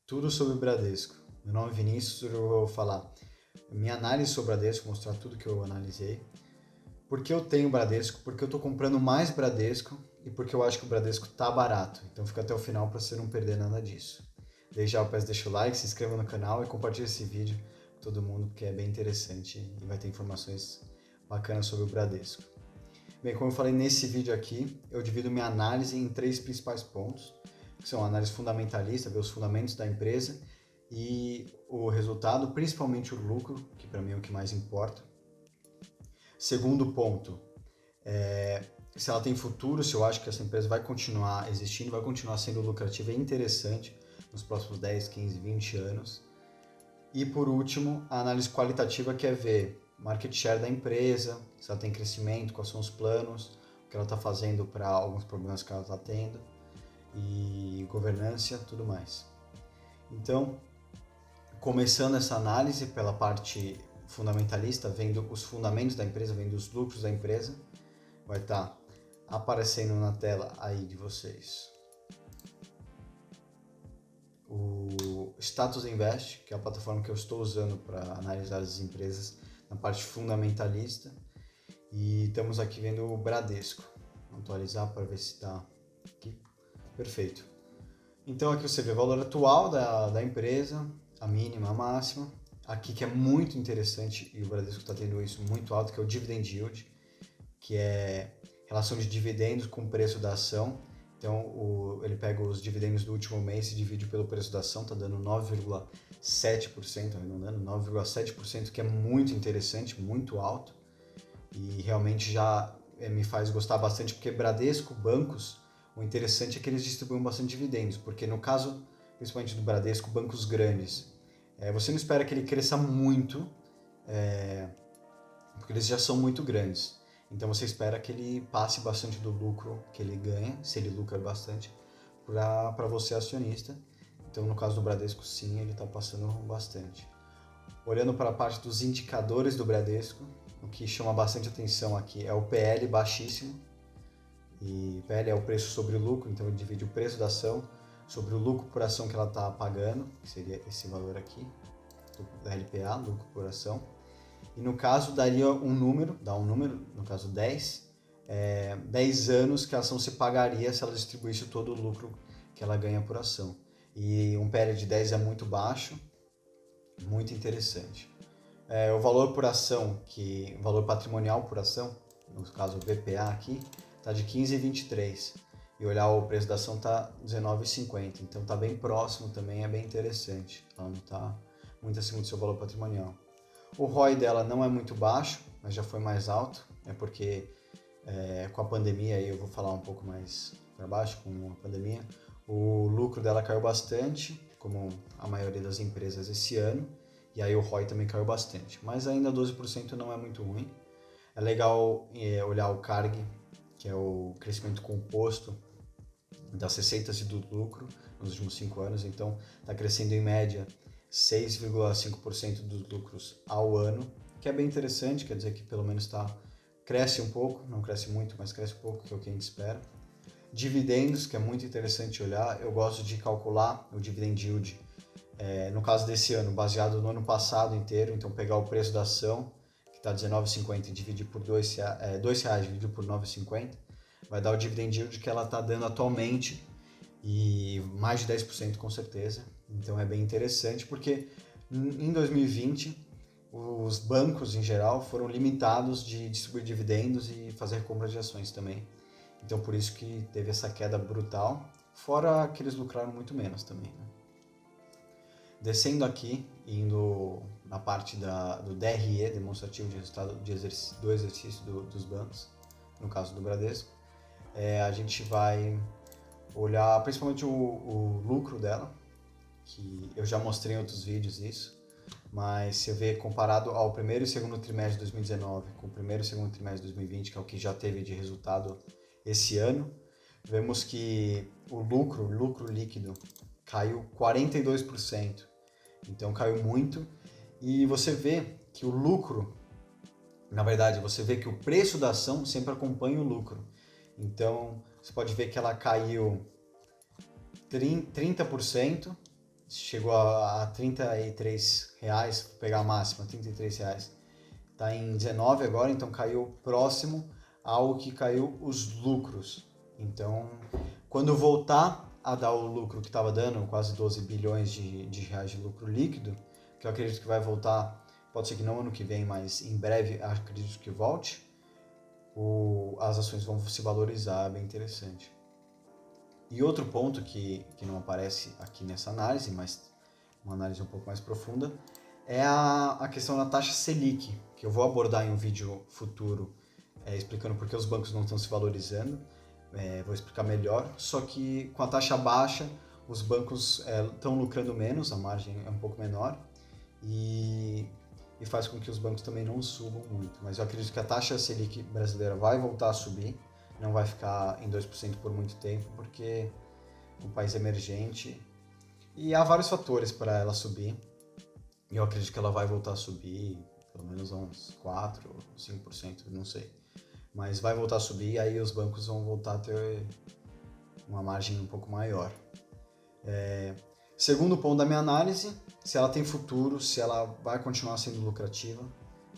Tudo sobre o Bradesco. Meu nome é Vinícius, eu vou falar minha análise sobre o Bradesco, mostrar tudo que eu analisei. Por que eu tenho Bradesco? Porque eu estou comprando mais Bradesco e porque eu acho que o Bradesco tá barato. Então fica até o final para você não perder nada disso. Desde já eu peço deixa o like, se inscreva no canal e compartilhe esse vídeo com todo mundo porque é bem interessante e vai ter informações bacanas sobre o Bradesco. Bem, como eu falei nesse vídeo aqui, eu divido minha análise em três principais pontos, que são a análise fundamentalista, ver os fundamentos da empresa e o resultado, principalmente o lucro, que para mim é o que mais importa. Segundo ponto, se ela tem futuro, se eu acho que essa empresa vai continuar existindo, vai continuar sendo lucrativa e interessante nos próximos 10, 15, 20 anos. E por último, a análise qualitativa, que é ver market share da empresa, se ela tem crescimento, quais são os planos, o que ela está fazendo para alguns problemas que ela está tendo, e governança, tudo mais. Então, começando essa análise pela parte fundamentalista, vendo os fundamentos da empresa, vendo os lucros da empresa, vai estar aparecendo na tela aí de vocês o Status Invest, que é a plataforma que eu estou usando para analisar as empresas na parte fundamentalista, e estamos aqui vendo o Bradesco. Vou atualizar para ver se está aqui. Perfeito. Então aqui você vê o valor atual da empresa, a mínima, a máxima. Aqui que é muito interessante, e o Bradesco está tendo isso muito alto, que é o Dividend Yield, que é relação de dividendos com o preço da ação. Então ele pega os dividendos do último mês e divide pelo preço da ação, está dando 9,7%, arredondando, 9,7%, que é muito interessante, muito alto. E realmente já me faz gostar bastante, porque Bradesco, bancos, o interessante é que eles distribuem bastante dividendos, porque no caso, principalmente do Bradesco, bancos grandes, você não espera que ele cresça muito, porque eles já são muito grandes. Então você espera que ele passe bastante do lucro que ele ganha, se ele lucra bastante, para você acionista. Então no caso do Bradesco, sim, ele está passando bastante. Olhando para a parte dos indicadores do Bradesco, o que chama bastante atenção aqui é o PL baixíssimo. E PL é o preço sobre o lucro, então ele divide o preço da ação sobre o lucro por ação que ela está pagando, que seria esse valor aqui, da LPA, lucro por ação. E no caso daria dá um número, no caso 10, 10 anos que a ação se pagaria se ela distribuísse todo o lucro que ela ganha por ação. E um PL de 10 é muito baixo, muito interessante. O valor por ação, o valor patrimonial por ação, no caso o VPA aqui, está de 15,23. E olhar o preço da ação está 19,50. Então está bem próximo também, é bem interessante. Ela não está muito acima do seu valor patrimonial. O ROI dela não é muito baixo, mas já foi mais alto, porque com a pandemia, aí eu vou falar um pouco mais para baixo, com a pandemia, o lucro dela caiu bastante, como a maioria das empresas esse ano, e aí o ROI também caiu bastante, mas ainda 12% não é muito ruim. É legal olhar o CARG, que é o crescimento composto das receitas e do lucro nos últimos 5 anos, então está crescendo em média 6,5% dos lucros ao ano, que é bem interessante, quer dizer que pelo menos cresce um pouco, não cresce muito, mas cresce um pouco, que é o que a gente espera. Dividendos, que é muito interessante olhar, eu gosto de calcular o dividend yield, no caso desse ano, baseado no ano passado inteiro, então pegar o preço da ação, que está R$19,50, e dividir por R$2, dividido por 9,50, vai dar o dividend yield que ela está dando atualmente, e mais de 10% com certeza. Então é bem interessante, porque em 2020 os bancos em geral foram limitados de distribuir dividendos e fazer compra de ações também. Então por isso que teve essa queda brutal, fora que eles lucraram muito menos também, né? Descendo aqui, indo na parte do DRE, demonstrativo de resultado do exercício dos bancos, no caso do Bradesco, a gente vai olhar principalmente o lucro dela, que eu já mostrei em outros vídeos isso, mas se eu ver comparado ao primeiro e segundo trimestre de 2019 com o primeiro e segundo trimestre de 2020, que é o que já teve de resultado esse ano, vemos que o lucro líquido caiu 42%, então caiu muito, e você vê que o lucro, na verdade, você vê que o preço da ação sempre acompanha o lucro. Então, você pode ver que ela caiu 30%, chegou a R$ 33, vou pegar a máxima, R$ 33. Está em 19 agora, então caiu próximo ao que caiu os lucros. Então, quando voltar a dar o lucro que estava dando, quase 12 bilhões de reais de lucro líquido, que eu acredito que vai voltar, pode ser que não ano que vem, mas em breve acredito que volte, as ações vão se valorizar, é bem interessante. E outro ponto que não aparece aqui nessa análise, mas uma análise um pouco mais profunda, é a questão da taxa Selic, que eu vou abordar em um vídeo futuro explicando por que os bancos não estão se valorizando, vou explicar melhor, só que com a taxa baixa, os bancos estão lucrando menos, a margem é um pouco menor, e faz com que os bancos também não subam muito. Mas eu acredito que a taxa Selic brasileira vai voltar a subir, não vai ficar em 2% por muito tempo, porque é um país emergente e há vários fatores para ela subir. E eu acredito que ela vai voltar a subir pelo menos uns 4% ou 5%, não sei. Mas vai voltar a subir e aí os bancos vão voltar a ter uma margem um pouco maior. Segundo ponto da minha análise, se ela tem futuro, se ela vai continuar sendo lucrativa,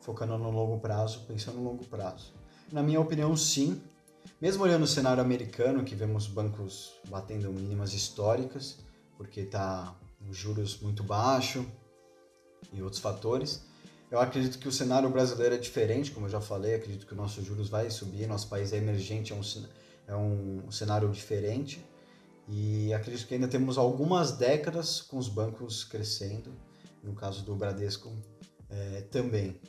focando no longo prazo, pensando no longo prazo. Na minha opinião, sim. Mesmo olhando o cenário americano, que vemos bancos batendo mínimas históricas, porque está os juros muito baixos e outros fatores, eu acredito que o cenário brasileiro é diferente, como eu já falei, acredito que o nosso juros vai subir, nosso país é emergente, é um cenário diferente, e acredito que ainda temos algumas décadas com os bancos crescendo, no caso do Bradesco também.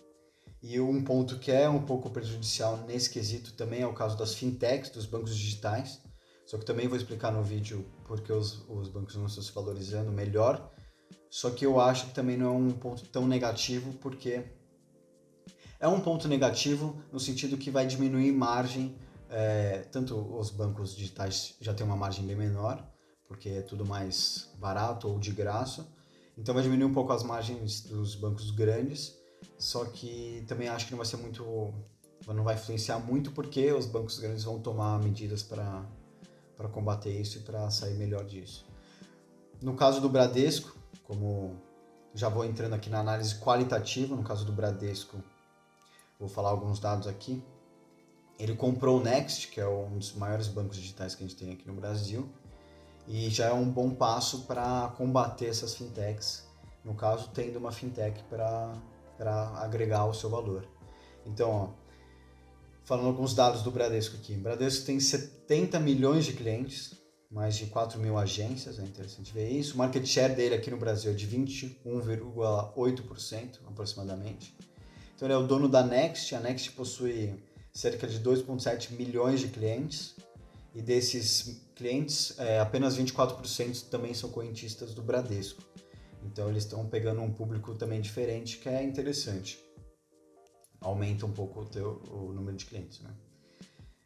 E um ponto que é um pouco prejudicial nesse quesito também é o caso das fintechs, dos bancos digitais. Só que também vou explicar no vídeo porque os bancos não estão se valorizando melhor. Só que eu acho que também não é um ponto tão negativo, porque é um ponto negativo no sentido que vai diminuir margem, tanto os bancos digitais já têm uma margem bem menor, porque é tudo mais barato ou de graça. Então vai diminuir um pouco as margens dos bancos grandes. Só que também acho que não vai ser muito, não vai influenciar muito, porque os bancos grandes vão tomar medidas para combater isso e para sair melhor disso. No caso do Bradesco, como já vou entrando aqui na análise qualitativa, no caso do Bradesco, vou falar alguns dados aqui. Ele comprou o Next, que é um dos maiores bancos digitais que a gente tem aqui no Brasil, e já é um bom passo para combater essas fintechs, no caso, tendo uma fintech para agregar o seu valor. Então, falando alguns dados do Bradesco aqui. O Bradesco tem 70 milhões de clientes, mais de 4 mil agências, é interessante ver isso. O market share dele aqui no Brasil é de 21,8% aproximadamente. Então ele é o dono da Next. A Next possui cerca de 2,7 milhões de clientes, e desses clientes, apenas 24% também são correntistas do Bradesco. Então eles estão pegando um público também diferente, que é interessante. Aumenta um pouco o número de clientes, né?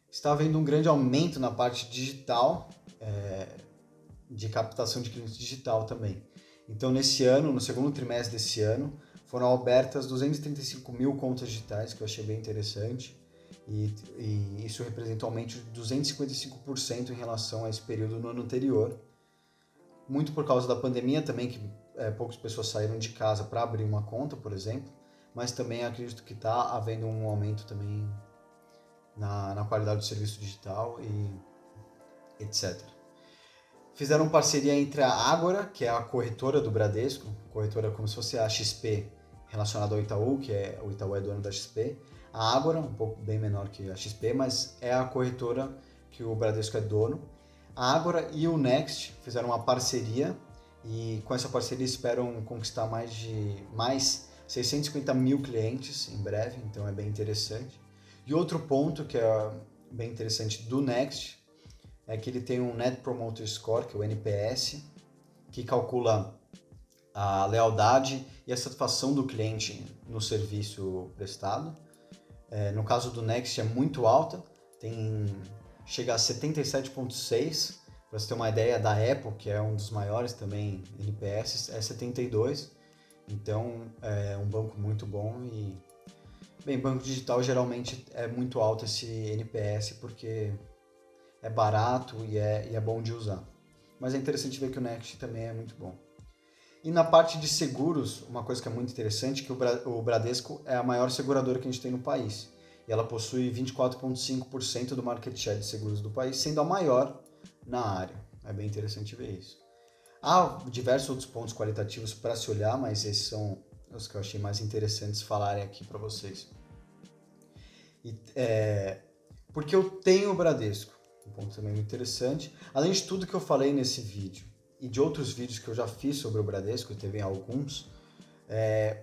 Está havendo um grande aumento na parte digital, de captação de clientes digital também. Então nesse ano, no segundo trimestre desse ano, foram abertas 235 mil contas digitais, que eu achei bem interessante. E isso representa um aumento de 255% em relação a esse período no ano anterior. Muito por causa da pandemia também, que poucas pessoas saíram de casa para abrir uma conta, por exemplo, mas também acredito que está havendo um aumento também na qualidade do serviço digital e etc. Fizeram parceria entre a Ágora, que é a corretora do Bradesco, corretora como se fosse a XP relacionada ao Itaú, que o Itaú é dono da XP. A Ágora, um pouco bem menor que a XP, mas é a corretora que o Bradesco é dono. A Ágora e o Next fizeram uma parceria, e com essa parceria esperam conquistar mais 650 mil clientes em breve, então é bem interessante. E outro ponto que é bem interessante do Next é que ele tem um Net Promoter Score, que é o NPS, que calcula a lealdade e a satisfação do cliente no serviço prestado. No caso do Next é muito alta, chega a 77,6. Para você ter uma ideia, da Apple, que é um dos maiores também NPS, é 72. Então é um banco muito bom. E bem, banco digital geralmente é muito alto esse NPS, porque é barato e é bom de usar. Mas é interessante ver que o Next também é muito bom. E na parte de seguros, uma coisa que é muito interessante é que o Bradesco é a maior seguradora que a gente tem no país. E ela possui 24,5% do market share de seguros do país, sendo a maior na área. É bem interessante ver isso. Há diversos outros pontos qualitativos para se olhar, mas esses são os que eu achei mais interessantes falarem aqui para vocês. Porque eu tenho o Bradesco, um ponto também muito interessante. Além de tudo que eu falei nesse vídeo e de outros vídeos que eu já fiz sobre o Bradesco, teve alguns,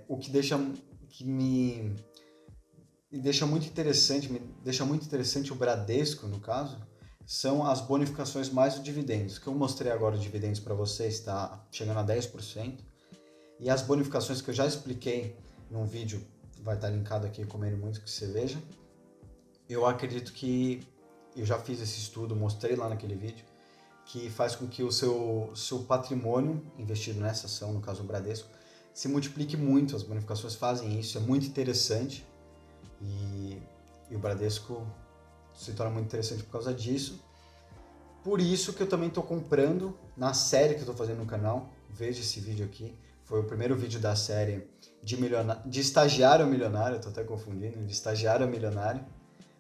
o que me deixa muito interessante o Bradesco, no caso, são as bonificações mais os dividendos. Que eu mostrei agora os dividendos para vocês, está chegando a 10%. E as bonificações que eu já expliquei num vídeo, vai estar linkado aqui, recomendo muito que você veja. Eu acredito que, eu já fiz esse estudo, mostrei lá naquele vídeo, que faz com que o seu patrimônio investido nessa ação, no caso o Bradesco, se multiplique muito. As bonificações fazem isso, é muito interessante. E o Bradesco se torna muito interessante por causa disso. Por isso que eu também estou comprando na série que eu estou fazendo no canal. Veja esse vídeo aqui. Foi o primeiro vídeo da série de estagiário a milionário. Estou até confundindo. De estagiário a milionário,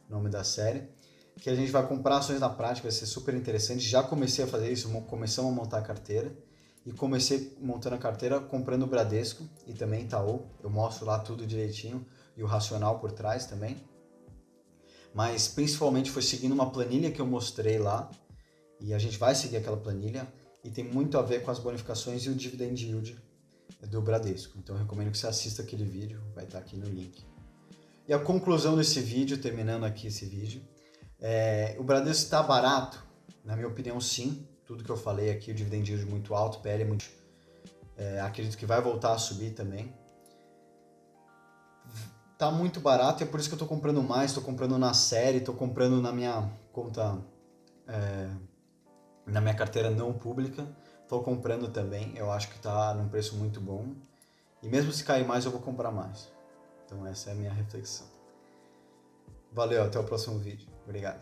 nome da série. Que a gente vai comprar ações na prática, vai ser super interessante. Já comecei a fazer isso, começamos a montar a carteira. E comecei montando a carteira comprando o Bradesco e também Itaú. Eu mostro lá tudo direitinho e o racional por trás também. Mas principalmente foi seguindo uma planilha que eu mostrei lá. E a gente vai seguir aquela planilha e tem muito a ver com as bonificações e o dividend yield do Bradesco. Então eu recomendo que você assista aquele vídeo, vai estar aqui no link. E a conclusão desse vídeo, terminando aqui esse vídeo, o Bradesco está barato? Na minha opinião, sim. Tudo que eu falei aqui, o dividend yield muito alto, PL muito... acredito que vai voltar a subir também. Tá muito barato e é por isso que eu estou comprando mais, estou comprando na série, estou comprando na minha conta... na minha carteira não pública, estou comprando também, eu acho que está num preço muito bom, e mesmo se cair mais eu vou comprar mais. Então essa é a minha reflexão. Valeu, até o próximo vídeo. Obrigado.